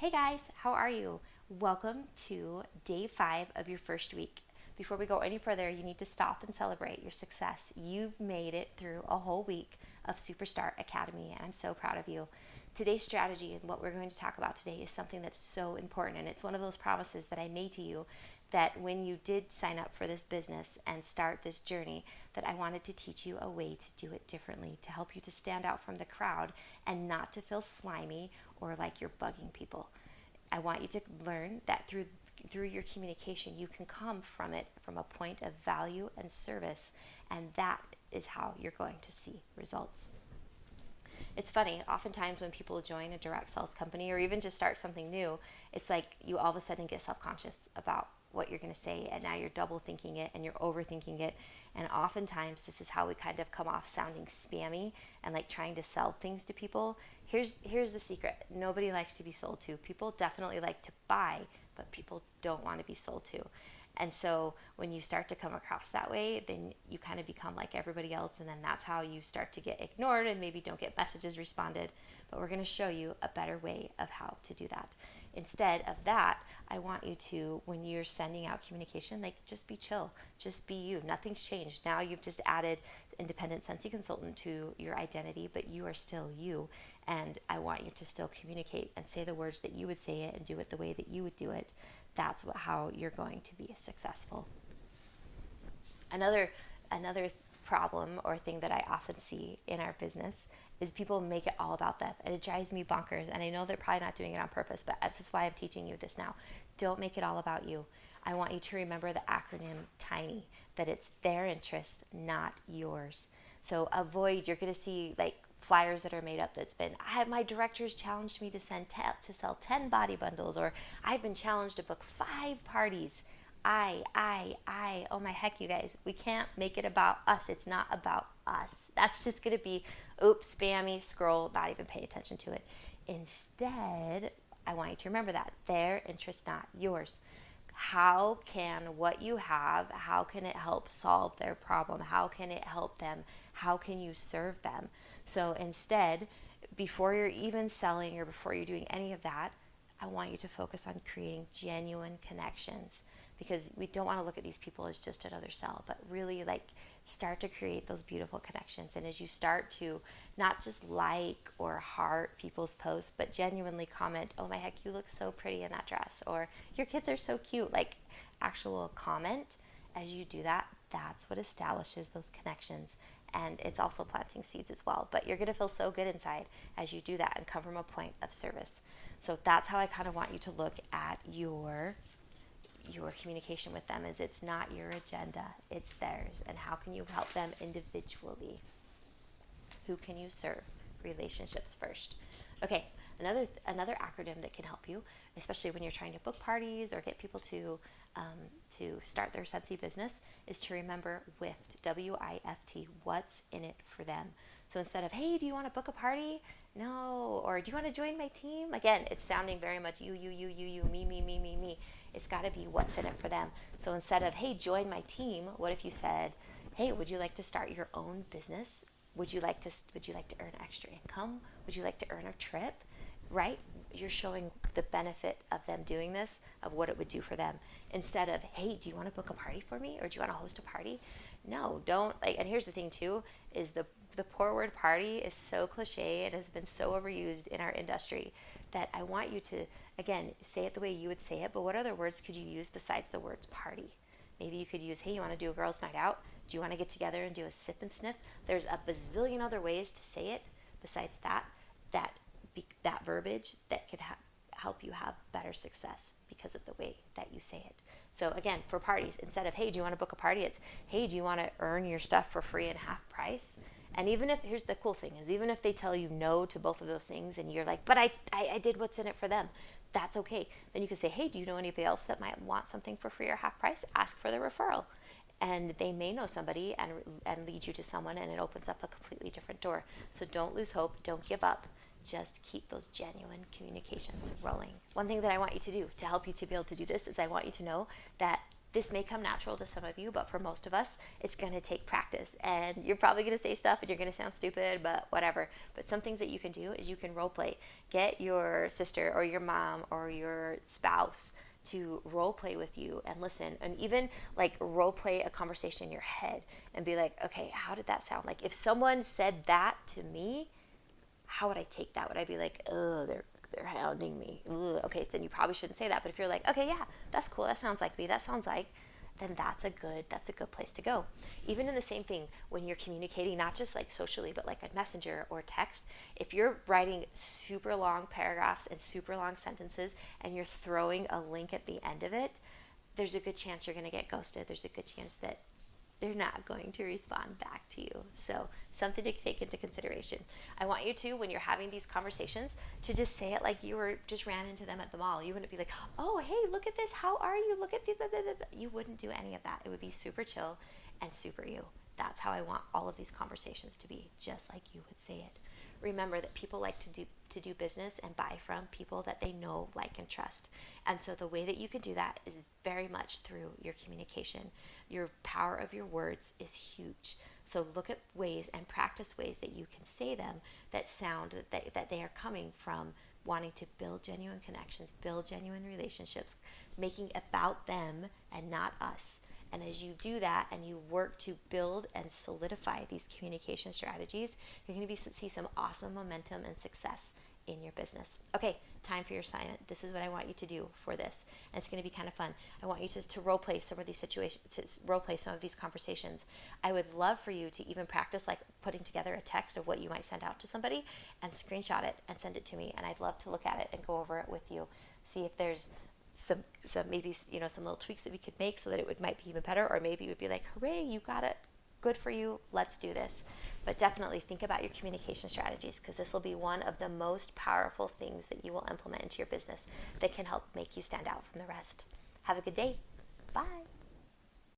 Hey guys, how are you? Welcome to day 5 of your first week. Before we go any further, you need to stop and celebrate your success. You've made it through a whole week of SuperStart Academy, and I'm so proud of you. Today's strategy and what we're going to talk about today is something that's so important, and it's one of those promises that I made to you that when you did sign up for this business and start this journey, that I wanted to teach you a way to do it differently, to help you to stand out from the crowd and not to feel slimy or like you're bugging people. I want you to learn that through your communication, you can come from it from a point of value and service, and that is how you're going to see results. It's funny, oftentimes when people join a direct sales company or even just start something new, it's like you all of a sudden get self-conscious about what you're going to say, and now you're double thinking it and you're overthinking it. And oftentimes this is how we kind of come off sounding spammy and like trying to sell things to people. Here's the secret. Nobody likes to be sold to. People definitely like to buy, but people don't want to be sold to. And so when you start to come across that way, then you kind of become like everybody else, and then that's how you start to get ignored and maybe don't get messages responded. But we're going to show you a better way of how to do that. Instead of that, I want you to, when you're sending out communication, like just be chill, just be you. Nothing's changed. Now you've just added independent Sensi consultant to your identity, but you are still you. And I want you to still communicate and say the words that you would say it and do it the way that you would do it. That's how you're going to be successful. Another problem or thing that I often see in our business is people make it all about them, and it drives me bonkers. And I know they're probably not doing it on purpose, but this is why I'm teaching you this now. Don't make it all about you. I want you to remember the acronym TINY, that it's their interest, not yours. So avoid, you're going to see like flyers that are made up that's been, my directors challenged me to sell 10 body bundles, or I've been challenged to book 5 parties. Oh my heck, you guys, we can't make it about us. It's not about us. That's just going to be, oops, spammy, scroll, not even pay attention to it. Instead, I want you to remember that their interest, not yours. How can what you have, how can it help solve their problem? How can it help them? How can you serve them? So instead, before you're even selling or before you're doing any of that, I want you to focus on creating genuine connections, because we don't want to look at these people as just another sell, but really like start to create those beautiful connections. And as you start to not just like or heart people's posts, but genuinely comment, oh my heck, you look so pretty in that dress, or your kids are so cute, like actual comment, as you do that, that's what establishes those connections. And it's also planting seeds as well. But you're going to feel so good inside as you do that and come from a point of service. So that's how I kind of want you to look at your communication with them, is it's not your agenda, it's theirs. And how can you help them individually? Who can you serve? Relationships first. Okay, another acronym that can help you, especially when you're trying to book parties or get people to start their Sensi business, is to remember WIFT, W-I-F-T, what's in it for them. So instead of, hey, do you want to book a party? No. Or do you want to join my team? Again, it's sounding very much you, me. It's got to be what's in it for them. So instead of, hey, join my team, what if you said, hey, would you like to start your own business? Would you like to earn extra income? Would you like to earn a trip? Right? You're showing the benefit of them doing this, of what it would do for them. Instead of, hey, do you want to book a party for me? Or do you want to host a party? No, don't. And here's the thing too, is the poor word party is so cliche. It has been so overused in our industry that I want you to, again, say it the way you would say it. But what other words could you use besides the words party? Maybe you could use, hey, you want to do a girls' night out? Do you want to get together and do a sip and sniff? There's a bazillion other ways to say it besides that verbiage that could help you have better success because of the way that you say it. So again, for parties, instead of, hey, do you want to book a party? It's, hey, do you want to earn your stuff for free and half price? And even if, here's the cool thing, is even if they tell you no to both of those things and you're like, but I did what's in it for them, that's okay. Then you can say, hey, do you know anybody else that might want something for free or half price? Ask for the referral. And they may know somebody and lead you to someone, and it opens up a completely different door. So don't lose hope. Don't give up. Just keep those genuine communications rolling. One thing that I want you to do to help you to be able to do this is I want you to know that This may come natural to some of you, but for most of us, it's going to take practice. And you're probably going to say stuff and you're going to sound stupid, but whatever. But some things that you can do is you can role play. Get your sister or your mom or your spouse to role play with you and listen, and even like role play a conversation in your head and be like, okay, how did that sound? Like if someone said that to me, how would I take that? Would I be like, oh, they're hounding me? Ugh. Okay, then you probably shouldn't say that. But if you're like, okay, yeah, that's cool, that sounds like me, that sounds like, then that's a good place to go. Even in the same thing when you're communicating, not just like socially, but like a messenger or text, if you're writing super long paragraphs and super long sentences and you're throwing a link at the end of it, there's a good chance you're going to get ghosted. There's a good chance that they're not going to respond back to you. So something to take into consideration. I want you to, when you're having these conversations, to just say it like you were just ran into them at the mall. You wouldn't be like, oh, hey, look at this. How are you? Look at this. You wouldn't do any of that. It would be super chill and super you. That's how I want all of these conversations to be, just like you would say it. Remember that people like to do business and buy from people that they know, like, and trust. And so the way that you can do that is very much through your communication. Your power of your words is huge. So look at ways and practice ways that you can say them that sound that they are coming from wanting to build genuine connections, build genuine relationships, making about them and not us. And as you do that and you work to build and solidify these communication strategies, you're going to see some awesome momentum and success in your business. Okay, time for your assignment. This is what I want you to do for this. And it's going to be kind of fun. I want you to role play some of these situations, to role play some of these conversations. I would love for you to even practice like putting together a text of what you might send out to somebody and screenshot it and send it to me. And I'd love to look at it and go over it with you. See if there's some maybe, some little tweaks that we could make so that it might be even better, or maybe it would be like, hooray, you got it, good for you, let's do this. But definitely think about your communication strategies, because this will be one of the most powerful things that you will implement into your business that can help make you stand out from the rest. Have a good day. Bye.